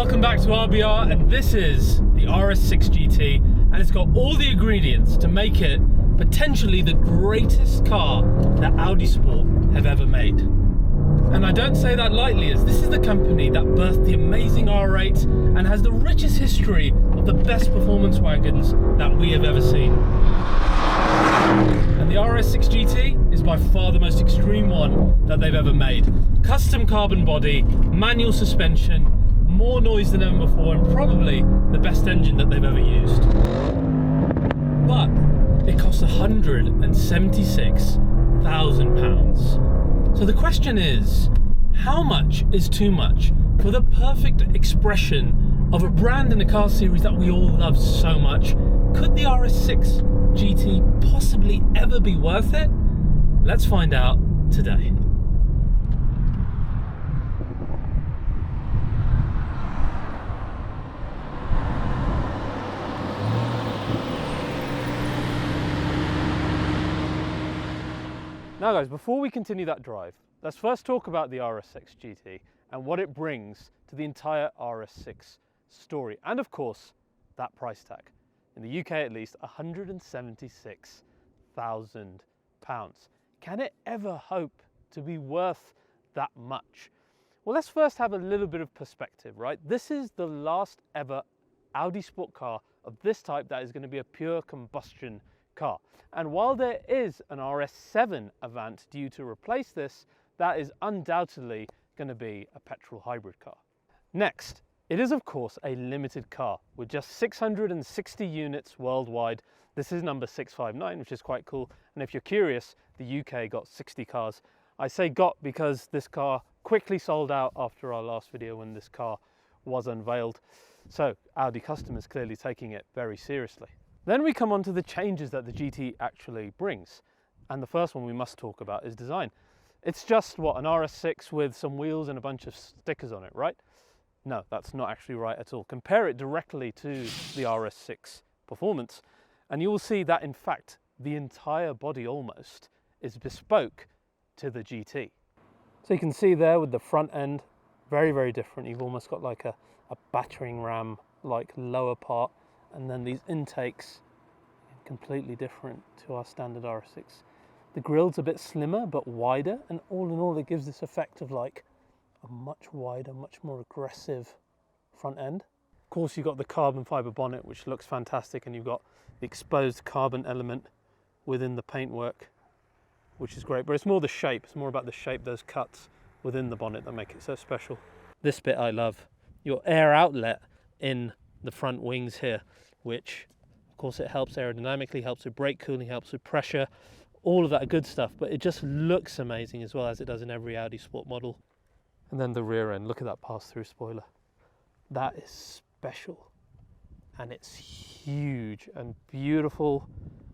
welcome back to RBR, and this is the RS6 GT, and it's got all the ingredients to make it potentially the greatest car that Audi Sport have ever made. And I don't say that lightly, as this is the company that birthed the amazing R8 and has the richest history of the best performance wagons that we have ever seen. And the RS6 GT is by far the most extreme one that they've ever made. Custom carbon body, manual suspension, more noise than ever before, and probably the best engine that they've ever used. But it costs £176,000. So the question is, how much is too much for the perfect expression of a brand and a car series that we all love so much? Could the RS6 GT possibly ever be worth it? Let's find out today. Now guys, before we continue that drive, let's first talk about the RS6 GT and what it brings to the entire RS6 story. And of course, that price tag. In the UK at least, £176,000. Can it ever hope to be worth that much? Well, let's first have a little bit of perspective, right? This is the last ever Audi Sport car of this type that is going to be a pure combustion car. And while there is an RS7 Avant due to replace this, that is undoubtedly going to be a petrol hybrid car. Next, it is of course a limited car with just 660 units worldwide. This is number 659, which is quite cool. And if you're curious, the UK got 60 cars. I say got because this car quickly sold out after our last video when this car was unveiled. So Audi customers clearly taking it very seriously. Then we come on to the changes that the GT actually brings. And the first one we must talk about is design. It's just, what, an RS6 with some wheels and a bunch of stickers on it, right? No, that's not actually right at all. Compare it directly to the RS6 performance, and you will see that, in fact, the entire body almost is bespoke to the GT. So you can see there with the front end, very, very different. You've almost got like a battering ram like lower part, and then these intakes completely different to our standard RS6. The grille's a bit slimmer but wider, and all in all it gives this effect of like a much wider, much more aggressive front end. Of course, you've got the carbon fibre bonnet, which looks fantastic, and you've got the exposed carbon element within the paintwork, which is great. But it's more the shape, it's more about the shape, those cuts within the bonnet that make it so special. This bit I love, your air outlet in the front wings here, which of course it helps aerodynamically, helps with brake cooling, helps with pressure, all of that good stuff, but it just looks amazing as well, as it does in every Audi Sport model. And then the rear end, look at that pass-through spoiler. That is special, and it's huge and beautiful,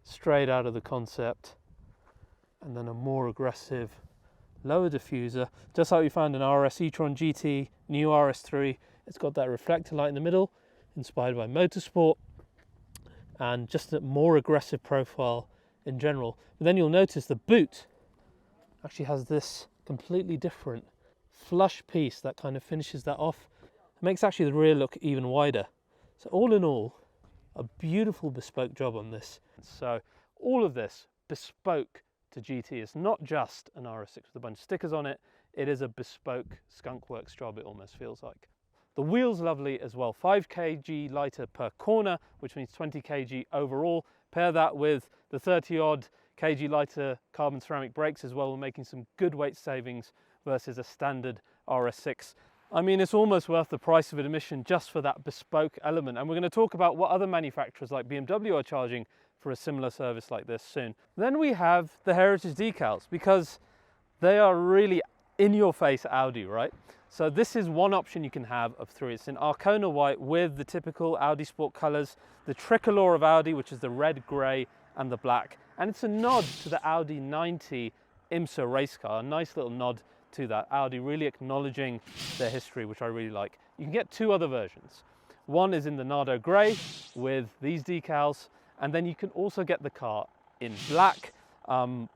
straight out of the concept. And then a more aggressive lower diffuser, just like we found in RS e-tron GT, new RS3. It's got that reflector light in the middle, inspired by motorsport, and just a more aggressive profile in general. But then you'll notice the boot actually has this completely different flush piece that kind of finishes that off. It makes actually the rear look even wider. So all in all, a beautiful bespoke job on this. So all of this bespoke to GT. It's not just an RS6 with a bunch of stickers on it. It is a bespoke skunkworks job, it almost feels like. The wheel's lovely as well, 5 kg lighter per corner, which means 20 kg overall. Pair that with the 30 odd kg lighter carbon ceramic brakes as well, we're making some good weight savings versus a standard RS6. I mean, it's almost worth the price of admission just for that bespoke element. And we're going to talk about what other manufacturers like BMW are charging for a similar service like this soon. Then we have the heritage decals, because they are really in your face Audi, right? So this is one option you can have of three. It's in Arcona white with the typical Audi Sport colors, the tricolor of Audi, which is the red, gray, and the black. And it's a nod to the Audi 90 IMSA race car, a nice little nod to that. Audi really acknowledging their history, which I really like. You can get two other versions. One is in the Nardo Grey with these decals, and then you can also get the car in black. I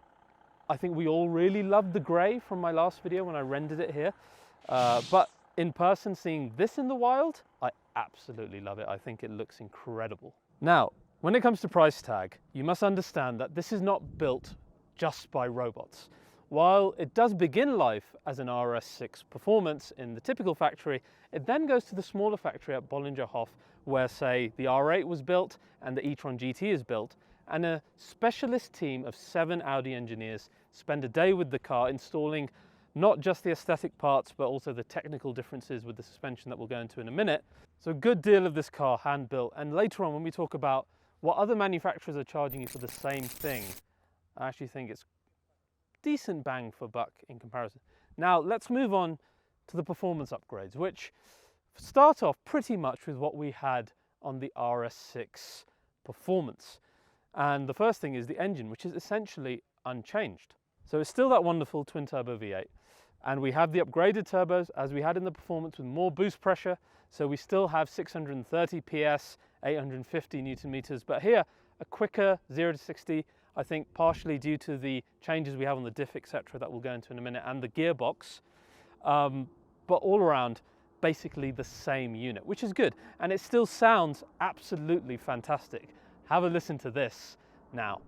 think we all really loved the grey from my last video when I rendered it here. But in person, seeing this in the wild, I absolutely love it. I think it looks incredible. Now, when it comes to price tag, you must understand that this is not built just by robots. While it does begin life as an RS6 performance in the typical factory, it then goes to the smaller factory at Bollingerhof, where, say, the R8 was built and the e-tron GT is built, and a specialist team of 7 Audi engineers spend a day with the car installing not just the aesthetic parts, but also the technical differences with the suspension that we'll go into in a minute. So a good deal of this car hand-built, and later on when we talk about what other manufacturers are charging you for the same thing, I actually think it's decent bang for buck in comparison. Now let's move on to the performance upgrades, which start off pretty much with what we had on the RS6 performance. And the first thing is the engine, which is essentially unchanged. So it's still that wonderful twin turbo V8. And we have the upgraded turbos as we had in the performance with more boost pressure. So we still have 630 PS, 850 Newton meters, but here a quicker 0 to 60, I think partially due to the changes we have on the diff, etc., that we'll go into in a minute, and the gearbox. But all around, basically the same unit, which is good. And it still sounds absolutely fantastic. Have a listen to this now.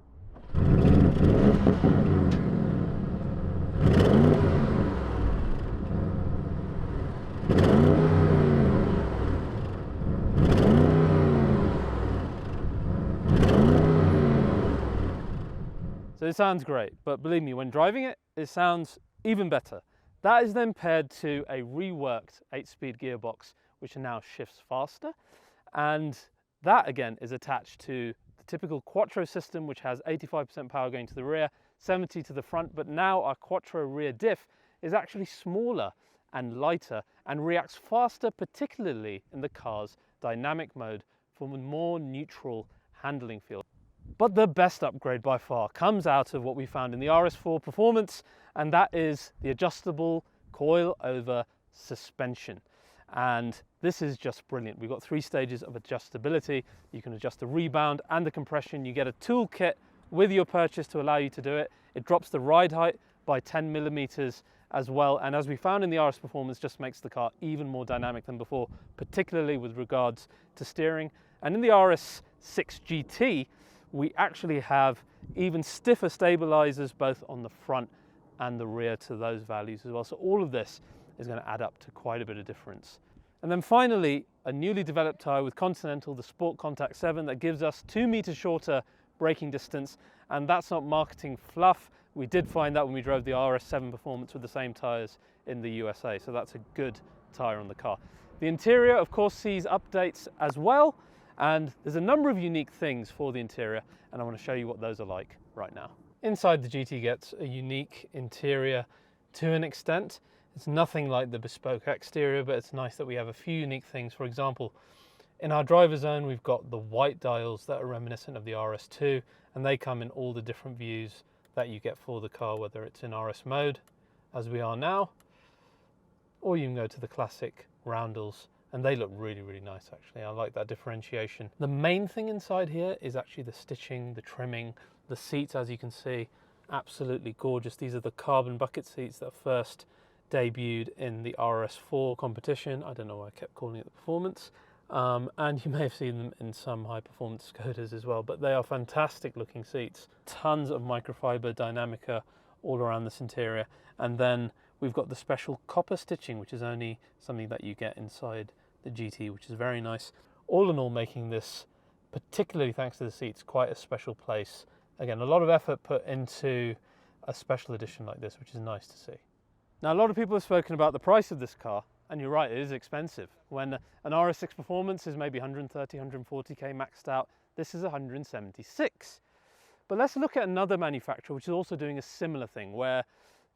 So it sounds great, but believe me, when driving it, it sounds even better. That is then paired to a reworked 8-speed gearbox, which now shifts faster. And that again is attached to the typical Quattro system, which has 85% power going to the rear, 70 to the front, but now our Quattro rear diff is actually smaller and lighter and reacts faster, particularly in the car's dynamic mode for a more neutral handling feel. But the best upgrade by far comes out of what we found in the RS4 performance, and that is the adjustable coil-over suspension. And this is just brilliant. We've got 3 stages of adjustability. You can adjust the rebound and the compression. You get a toolkit with your purchase to allow you to do it. It drops the ride height by 10 millimeters as well. And as we found in the RS performance, just makes the car even more dynamic than before, particularly with regards to steering. And in the RS6 GT, we actually have even stiffer stabilizers both on the front and the rear to those values as well. So all of this is going to add up to quite a bit of difference. And then finally, a newly developed tyre with Continental, the Sport Contact 7, that gives us 2 meters shorter braking distance. And that's not marketing fluff. We did find that when we drove the RS7 performance with the same tyres in the USA. So that's a good tyre on the car. The interior, of course, sees updates as well. And there's a number of unique things for the interior, and I want to show you what those are like right now. Inside, the GT gets a unique interior to an extent. It's nothing like the bespoke exterior, but it's nice that we have a few unique things. For example, in our driver zone, we've got the white dials that are reminiscent of the RS2, and they come in all the different views that you get for the car, whether it's in RS mode, as we are now, or you can go to the classic roundels. And they look really, really nice, actually. I like that differentiation. The main thing inside here is actually the stitching, the trimming, the seats, as you can see, absolutely gorgeous. These are the carbon bucket seats that first debuted in the RS4 competition. I don't know why I kept calling it the performance. And you may have seen them in some high-performance Skodas as well, but they are fantastic looking seats. Tons of microfiber Dynamica all around this interior. And then we've got the special copper stitching, which is only something that you get inside the GT, which is very nice. All in all, making this, particularly thanks to the seats, quite a special place. Again, a lot of effort put into a special edition like this, which is nice to see. Now, a lot of people have spoken about the price of this car, and you're right, it is expensive. When an RS6 performance is maybe 130, 140k maxed out, this is 176. But let's look at another manufacturer which is also doing a similar thing, where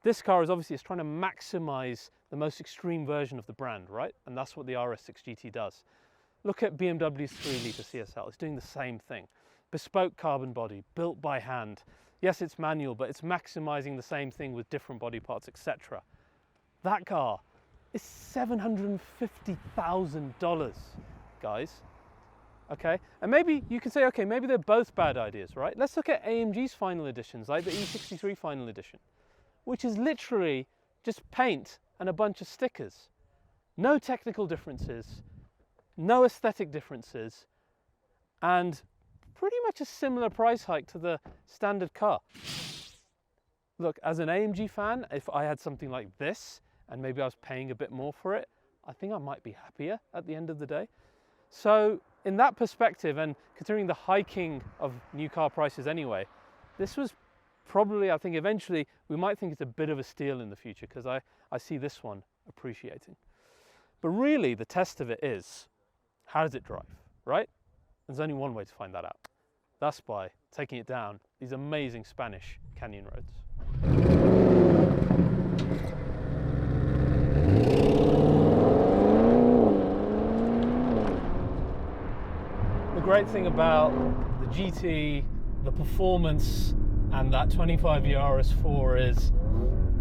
this car is obviously trying to maximize the most extreme version of the brand, right? And that's what the RS6 GT does. Look at BMW's 3-litre CSL. It's doing the same thing. Bespoke carbon body, built by hand. Yes, it's manual, but it's maximizing the same thing with different body parts, etc. That car is $750,000, guys. Okay, and maybe you can say, okay, maybe they're both bad ideas, right? Let's look at AMG's final editions, like the E63 final edition, which is literally just paint and a bunch of stickers. No technical differences, no aesthetic differences, and pretty much a similar price hike to the standard car. Look, as an AMG fan, if I had something like this and maybe I was paying a bit more for it, I think I might be happier at the end of the day. So in that perspective, and considering the hiking of new car prices anyway, this was probably, I think eventually we might think it's a bit of a steal in the future, because I see this one appreciating. But really the test of it is, how does it drive, right? There's only one way to find that out. That's by taking it down these amazing Spanish canyon roads. The great thing about the GT, the performance, and that 25-year RS4 is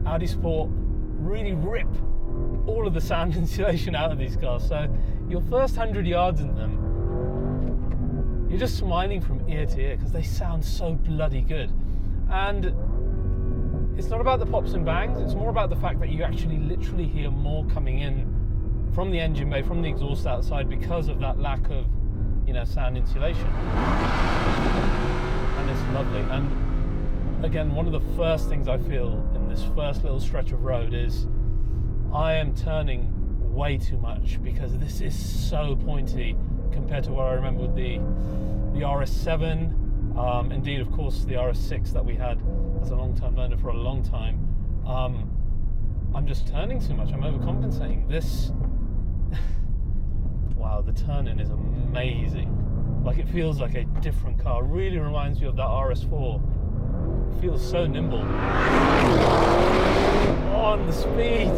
Audi Sport really rip all of the sound insulation out of these cars. So your first 100 yards in them, you're just smiling from ear to ear because they sound so bloody good. And it's not about the pops and bangs, it's more about the fact that you actually literally hear more coming in from the engine bay, from the exhaust outside, because of that lack of, you know, sound insulation. And it's lovely. And again, one of the first things I feel in this first little stretch of road is I am turning way too much, because this is so pointy compared to what I remember with the RS7, indeed of course the RS6 that we had as a long-term learner for a long time. I'm just turning too much, I'm overcompensating. This, wow, the turn-in is amazing. Like, it feels like a different car. It really reminds me of that RS4. It feels so nimble. On the speed.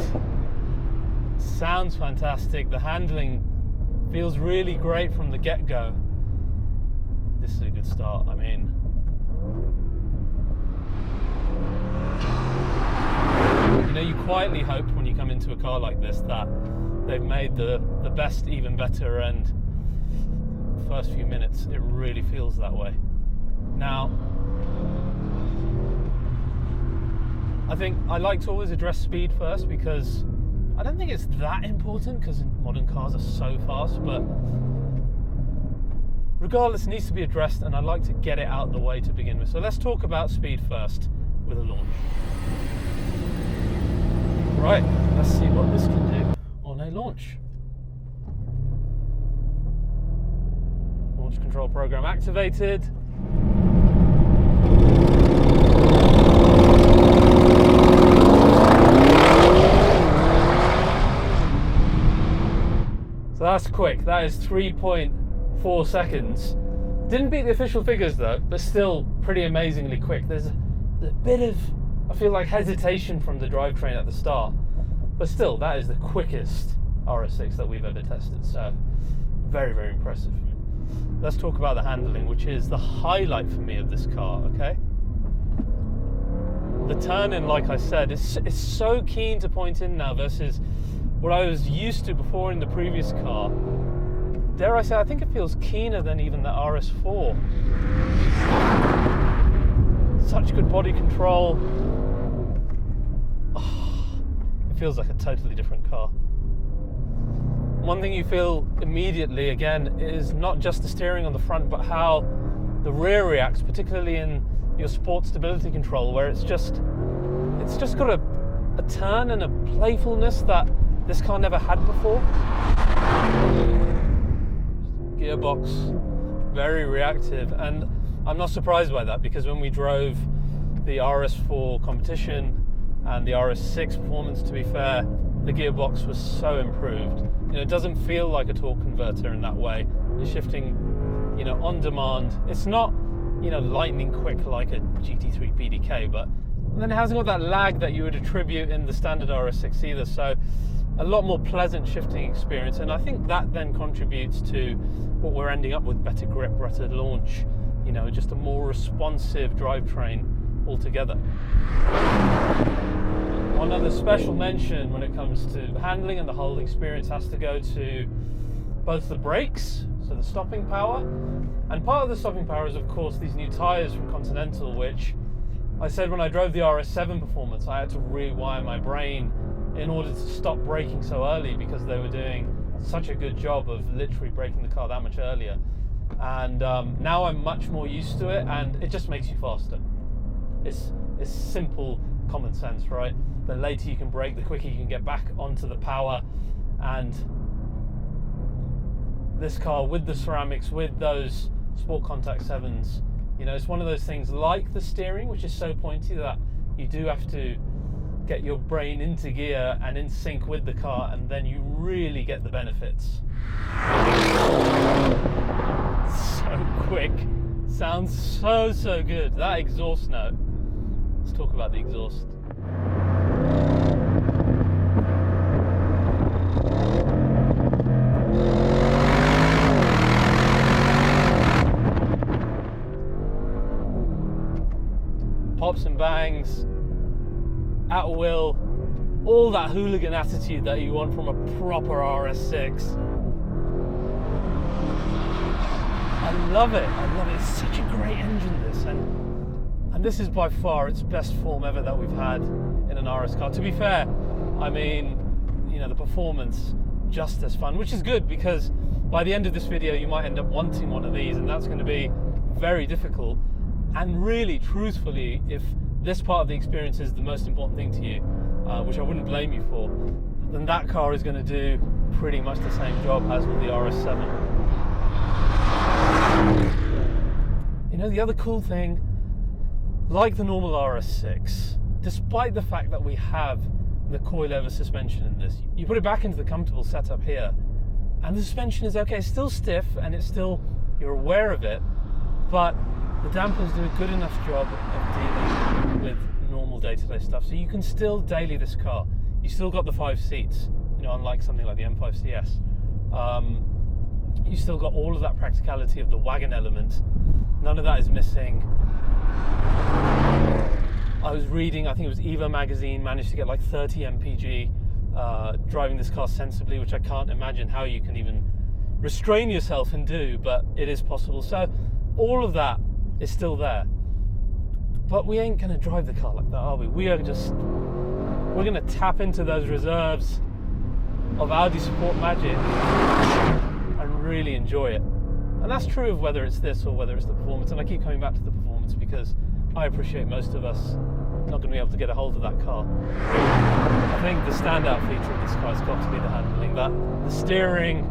Sounds fantastic. The handling feels really great from the get-go. This is a good start. I mean, you know, you quietly hope when you come into a car like this that they've made the best even better, and first few minutes it really feels that way. Now, I think I like to always address speed first, because I don't think it's that important, because modern cars are so fast, but regardless, it needs to be addressed, and I'd like to get it out the way to begin with. So let's talk about speed first with a launch. Right, let's see what this can do on a launch. Launch control program activated. So that's quick. That is 3.4 seconds. Didn't beat the official figures though, but still pretty amazingly quick. There's a bit of, I feel like, hesitation from the drivetrain at the start, but still, that is the quickest RS6 that we've ever tested. So very, very impressive. Let's talk about the handling, which is the highlight for me of this car, okay? The turn-in, like I said, is so keen to point in now versus what I was used to before in the previous car. Dare I say, I think it feels keener than even the RS4. Such good body control. Oh, it feels like a totally different car. One thing you feel immediately, again, is not just the steering on the front, but how the rear reacts, particularly in your sport stability control, where it's just got a turn and a playfulness that this car never had before. Gearbox, very reactive, and I'm not surprised by that, because when we drove the RS4 competition and the RS6 performance, to be fair, the gearbox was so improved. You know, it doesn't feel like a torque converter in that way. You're shifting, you know, on demand. It's not, you know, lightning quick like a GT3 PDK, but then it hasn't got that lag that you would attribute in the standard RS6 either. So a lot more pleasant shifting experience, and I think that then contributes to what we're ending up with: better grip, better launch, you know, just a more responsive drivetrain altogether. One other special mention when it comes to handling and the whole experience has to go to both the brakes, so the stopping power, and part of the stopping power is of course these new tyres from Continental, which I said when I drove the RS7 performance I had to rewire my brain in order to stop braking so early because they were doing such a good job of literally braking the car that much earlier. And now I'm much more used to it, and it just makes you faster. It's simple common sense, right? The later you can brake, the quicker you can get back onto the power. And this car with the ceramics, with those Sport Contact 7s, you know, it's one of those things like the steering, which is so pointy that you do have to get your brain into gear and in sync with the car, and then you really get the benefits. So quick, sounds so good. That exhaust note, let's talk about the exhaust. Pops and bangs, at will, all that hooligan attitude that you want from a proper RS6. I love it. It's such a great engine, this, and this is by far its best form ever that we've had in an RS car. To be fair, I mean, you know, the performance just as fun, which is good, because by the end of this video you might end up wanting one of these, and that's going to be very difficult. And really, truthfully, if this part of the experience is the most important thing to you, which I wouldn't blame you for, then that car is going to do pretty much the same job as with the RS7. You know, the other cool thing, like the normal RS6, despite the fact that we have the coilover suspension in this, you put it back into the comfortable setup here, and the suspension is okay, it's still stiff, and it's still, you're aware of it, but the dampers do a good enough job of dealing with normal day-to-day stuff, so you can still daily this car. You still got the 5 seats, you know, unlike something like the M5 CS. You still got all of that practicality of the wagon element. None of that is missing. I was reading, I think it was Evo magazine managed to get like 30 mpg driving this car sensibly, which I can't imagine how you can even restrain yourself and do, but it is possible. So all of that is still there, but we ain't gonna drive the car like that, are we? We're gonna tap into those reserves of Audi Sport magic and really enjoy it. And that's true of whether it's this or whether it's the performance, and I keep coming back to the performance because I appreciate most of us not going to be able to get a hold of that car. I think the standout feature of this car has got to be the handling, the steering,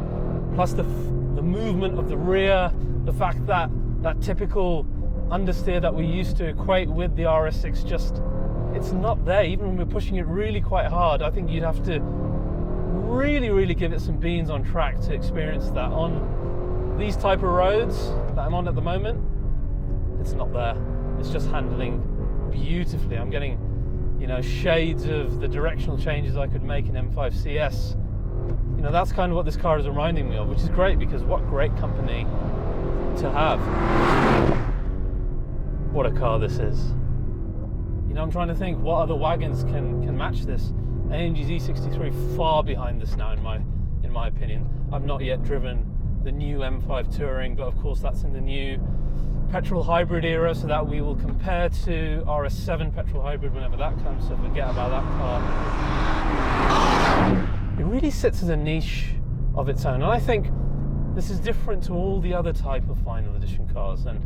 plus the movement of the rear, the fact that that typical understeer that we used to equate with the RS6, just, it's not there. Even when we're pushing it really quite hard, I think you'd have to really give it some beans on track to experience that. On these type of roads that I'm on at the moment, it's not there. It's just handling beautifully. I'm getting, you know, shades of the directional changes I could make in M5 CS. You know, that's kind of what this car is reminding me of, which is great, because what great company to have. What a car this is. You know, I'm trying to think what other wagons can match this. AMG's E63 far behind this now, in my opinion. I've not yet driven the new M5 Touring, but of course that's in the new petrol hybrid era, so that we will compare to RS7 petrol hybrid whenever that comes, so forget about that car. It really sits as a niche of its own, and I think this is different to all the other type of final edition cars. And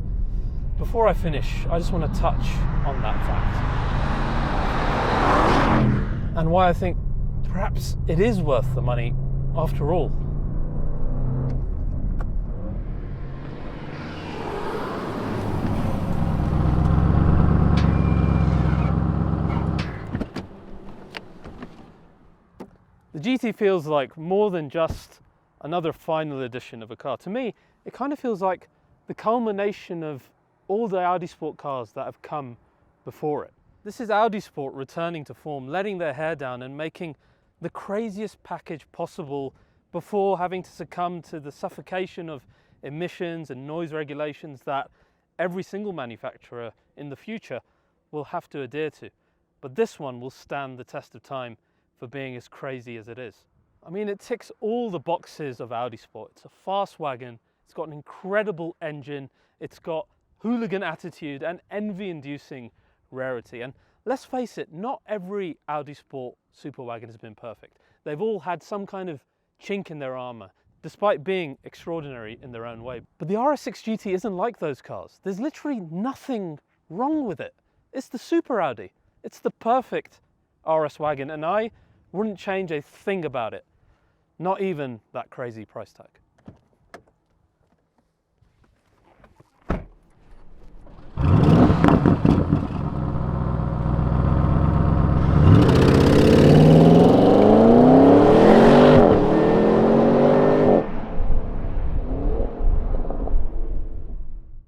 before I finish, I just want to touch on that fact and why I think perhaps it is worth the money after all. The GT feels like more than just another final edition of a car. To me, it kind of feels like the culmination of all the Audi Sport cars that have come before it. This is Audi Sport returning to form, letting their hair down and making the craziest package possible before having to succumb to the suffocation of emissions and noise regulations that every single manufacturer in the future will have to adhere to. But this one will stand the test of time for being as crazy as it is. I mean, it ticks all the boxes of Audi Sport. It's a fast wagon, it's got an incredible engine, it's got hooligan attitude and envy-inducing rarity. And let's face it, not every Audi Sport superwagon has been perfect. They've all had some kind of chink in their armour, despite being extraordinary in their own way. But the RS6 GT isn't like those cars. There's literally nothing wrong with it. It's the super Audi. It's the perfect RS wagon, and I wouldn't change a thing about it. Not even that crazy price tag.